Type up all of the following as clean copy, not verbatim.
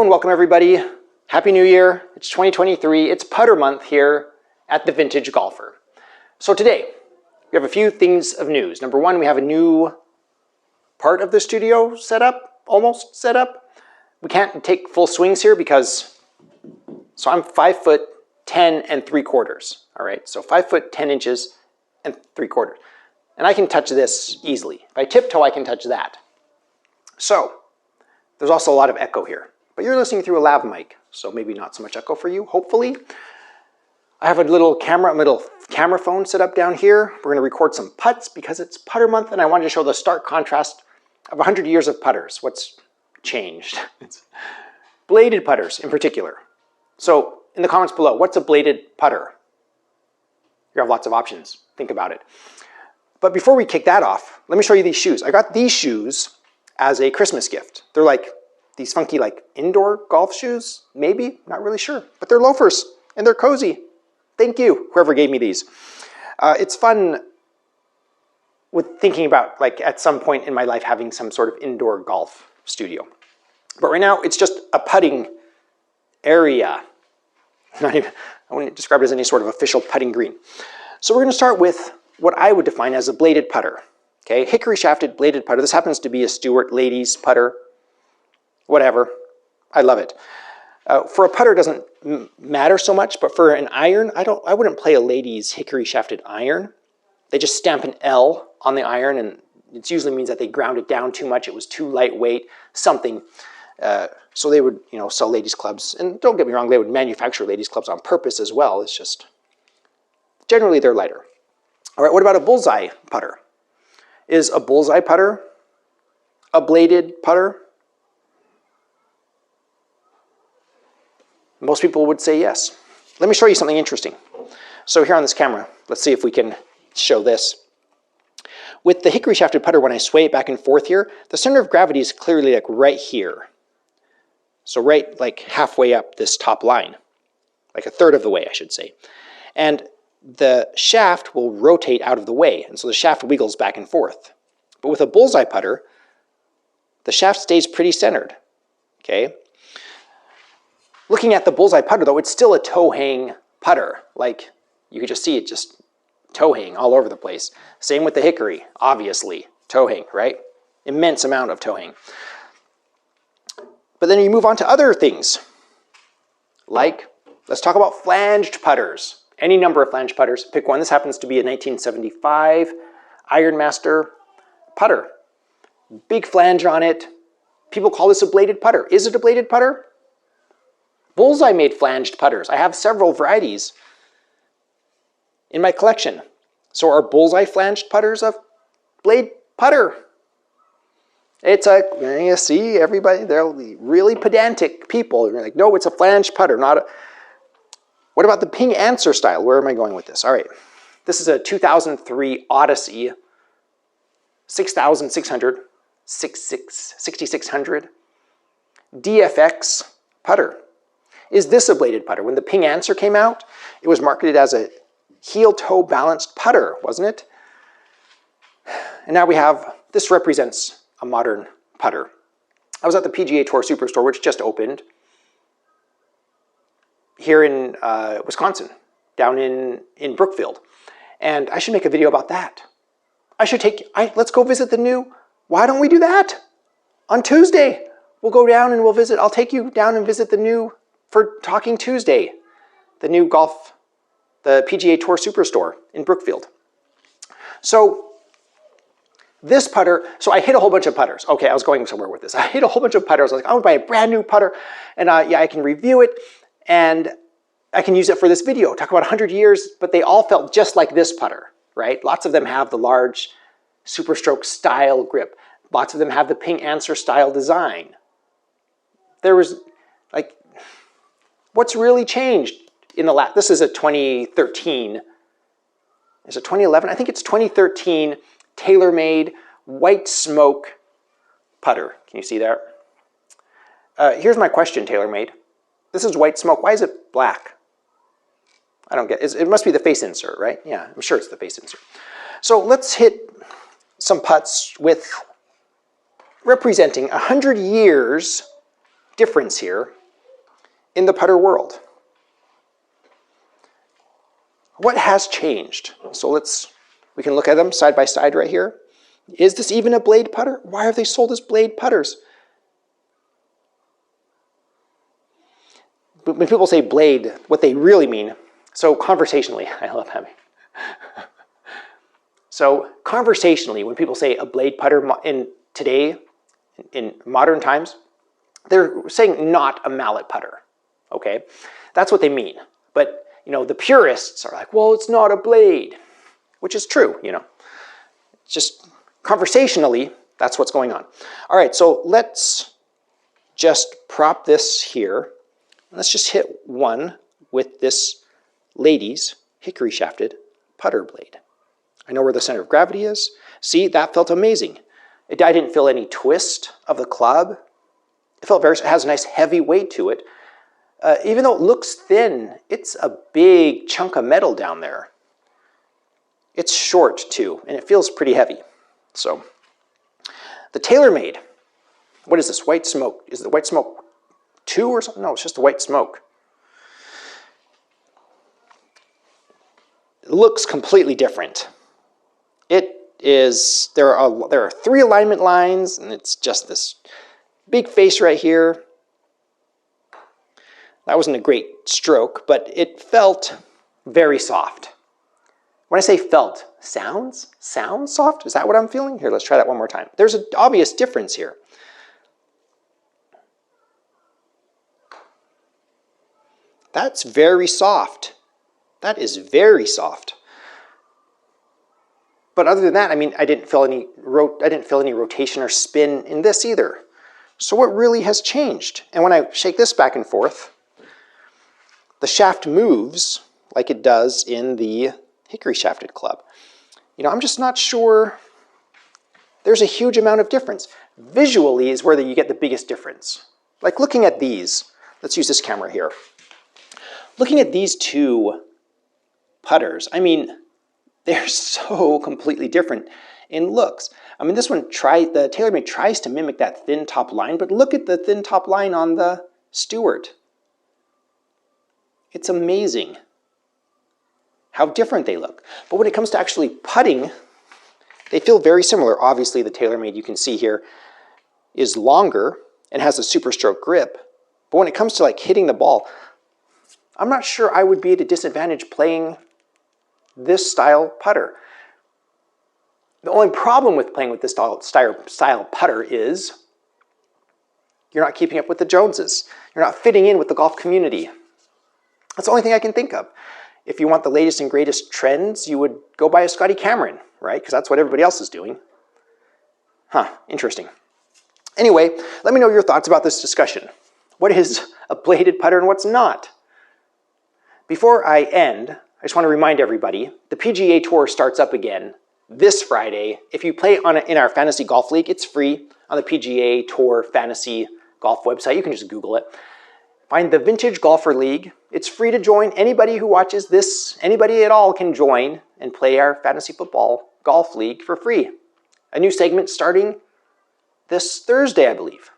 Hello and welcome everybody. Happy New Year. It's 2023. It's putter month here at the Vintage Golfer. So today, we have a few things of news. Number one, we have a new part of the studio set up, almost set up. We can't take full swings here because, so I'm 5'10" and 3/4. All right, so 5'10" and 3/4. And I can touch this easily. If I tiptoe, I can touch that. So, there's also a lot of echo here. But you're listening through a lav mic, so maybe not so much echo for you, hopefully. I have a little camera phone set up down here. We're gonna record some putts because it's putter month, and I wanted to show the stark contrast of 100 years of putters. What's changed? It's bladed putters in particular. So in the comments below, what's a bladed putter? You have lots of options, think about it. But before we kick that off, let me show you these shoes. I got these shoes as a Christmas gift. They're like these funky like indoor golf shoes, maybe, not really sure. But they're loafers and they're cozy. Thank you, whoever gave me these. It's fun with thinking about like at some point in my life having some sort of indoor golf studio. But right now it's just a putting area. Not even, I wouldn't describe it as any sort of official putting green. So we're gonna start with what I would define as a bladed putter. Okay, hickory shafted bladed putter. This happens to be a Stewart ladies putter. Whatever, I love it. For a putter, it doesn't matter so much, but for an iron, I wouldn't play a ladies hickory shafted iron. They just stamp an L on the iron, and it usually means that they ground it down too much. It was too lightweight, something. So they would, sell ladies clubs, and don't get me wrong, they would manufacture ladies clubs on purpose as well. It's just generally they're lighter. All right, what about a bullseye putter? Is a bullseye putter a bladed putter? Most people would say yes. Let me show you something interesting. So here on this camera, let's see if we can show this. With the hickory shafted putter, when I sway it back and forth here, the center of gravity is clearly like right here. So right like halfway up this top line, like a third of the way, I should say. And the shaft will rotate out of the way, and so the shaft wiggles back and forth. But with a bullseye putter, the shaft stays pretty centered, okay? Looking at the bullseye putter, though, it's still a toe-hang putter. Like, you could just see it just toe-hang all over the place. Same with the hickory, obviously. Toe-hang, right? Immense amount of toe-hang. But then you move on to other things. Like, let's talk about flanged putters. Any number of flanged putters. Pick one. This happens to be a 1975 Ironmaster putter. Big flange on it. People call this a bladed putter. Is it a bladed putter? Bullseye made flanged putters. I have several varieties in my collection. So are Bullseye flanged putters a blade putter? It's a, you see, everybody, they're really pedantic people. They're like, no, it's a flanged putter, not a... What about the Ping Answer style? Where am I going with this? All right, this is a 2003 Odyssey 6600 DFX putter. Is this a bladed putter? When the Ping Answer came out, it was marketed as a heel-toe balanced putter, wasn't it? And now we have, this represents a modern putter. I was at the PGA Tour Superstore, which just opened here in Wisconsin, down in Brookfield. And I should make a video about that. Let's go visit the new, why don't we do that? On Tuesday, we'll go down and we'll visit, I'll take you down and visit the new, for Talking Tuesday, the new golf, the PGA Tour Superstore in Brookfield. So this putter, so I hit a whole bunch of putters. Okay, I was going somewhere with this. I hit a whole bunch of putters. I was like, I want to buy a brand new putter, and yeah, I can review it, and I can use it for this video. Talk about 100 years, but they all felt just like this putter, right? Lots of them have the large Superstroke style grip. Lots of them have the Ping Answer style design. There was, like, what's really changed in the last, this is a 2013, is it 2011? I think it's 2013 TaylorMade White Smoke putter. Can you see that? Here's my question, TaylorMade. This is White Smoke. Why is it black? I don't get it. It must be the face insert, right? Yeah, I'm sure it's the face insert. So let's hit some putts with representing 100 years difference here in the putter world. What has changed? So we can look at them side by side right here. Is this even a blade putter? Why are they sold as blade putters? But when people say blade, what they really mean, so conversationally, I love having. So conversationally, when people say a blade putter today, in modern times, they're saying not a mallet putter, okay? That's what they mean. But, the purists are like, well, it's not a blade, which is true, It's just conversationally, that's what's going on. All right, so let's just prop this here. Let's just hit one with this ladies' hickory shafted putter blade. I know where the center of gravity is. See, that felt amazing. I didn't feel any twist of the club. It has a nice heavy weight to it. Even though it looks thin, it's a big chunk of metal down there. It's short too, and it feels pretty heavy. So, the TaylorMade, what is this, White Smoke? Is it the White Smoke 2 or something? No, it's just the White Smoke. It looks completely different. There are 3 alignment lines, and it's just this big face right here. That wasn't a great stroke, but it felt very soft. When I say felt, sounds soft? Is that what I'm feeling? Here, let's try that one more time. There's an obvious difference here. That's very soft. That is very soft. But other than that, I didn't feel any rotation or spin in this either. So what really has changed? And when I shake this back and forth, the shaft moves like it does in the hickory shafted club. I'm just not sure there's a huge amount of difference. Visually is where you get the biggest difference. Like looking at these, let's use this camera here. Looking at these 2 putters, they're so completely different in looks. This one, the TaylorMade tries to mimic that thin top line, but look at the thin top line on the Stewart. It's amazing how different they look. But when it comes to actually putting, they feel very similar. Obviously, the TaylorMade you can see here is longer and has a super stroke grip. But when it comes to hitting the ball, I'm not sure I would be at a disadvantage playing this style putter. The only problem with playing with this style putter is you're not keeping up with the Joneses. You're not fitting in with the golf community. That's the only thing I can think of. If you want the latest and greatest trends, you would go buy a Scotty Cameron, right? Because that's what everybody else is doing. Interesting. Anyway, let me know your thoughts about this discussion. What is a bladed putter and what's not? Before I end, I just want to remind everybody, the PGA Tour starts up again this Friday. If you play in our Fantasy Golf League, it's free on the PGA Tour Fantasy Golf website. You can just Google it. Find the Vintage Golfer League. It's free to join. Anybody who watches this, anybody at all can join and play our Fantasy Football Golf League for free. A new segment starting this Thursday, I believe.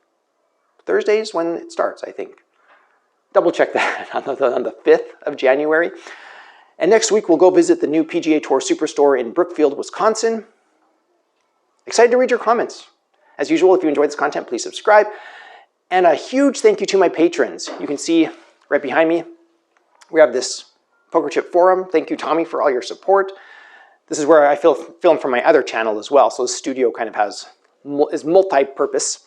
Thursday is when it starts, I think. Double check that on the 5th of January. And next week, we'll go visit the new PGA Tour Superstore in Brookfield, Wisconsin. Excited to read your comments. As usual, if you enjoyed this content, please subscribe. And a huge thank you to my patrons. You can see right behind me, we have this Poker Chip Forum. Thank you, Tommy, for all your support. This is where I film from my other channel as well, so the studio kind of is multi-purpose.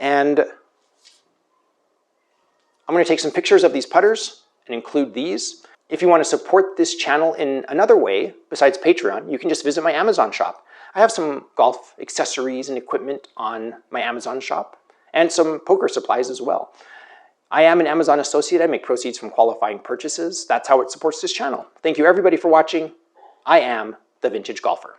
And I'm going to take some pictures of these putters and include these. If you want to support this channel in another way, besides Patreon, you can just visit my Amazon shop. I have some golf accessories and equipment on my Amazon shop, and some poker supplies as well. I am an Amazon associate. I make proceeds from qualifying purchases. That's how it supports this channel. Thank you everybody for watching. I am the Vintage Golfer.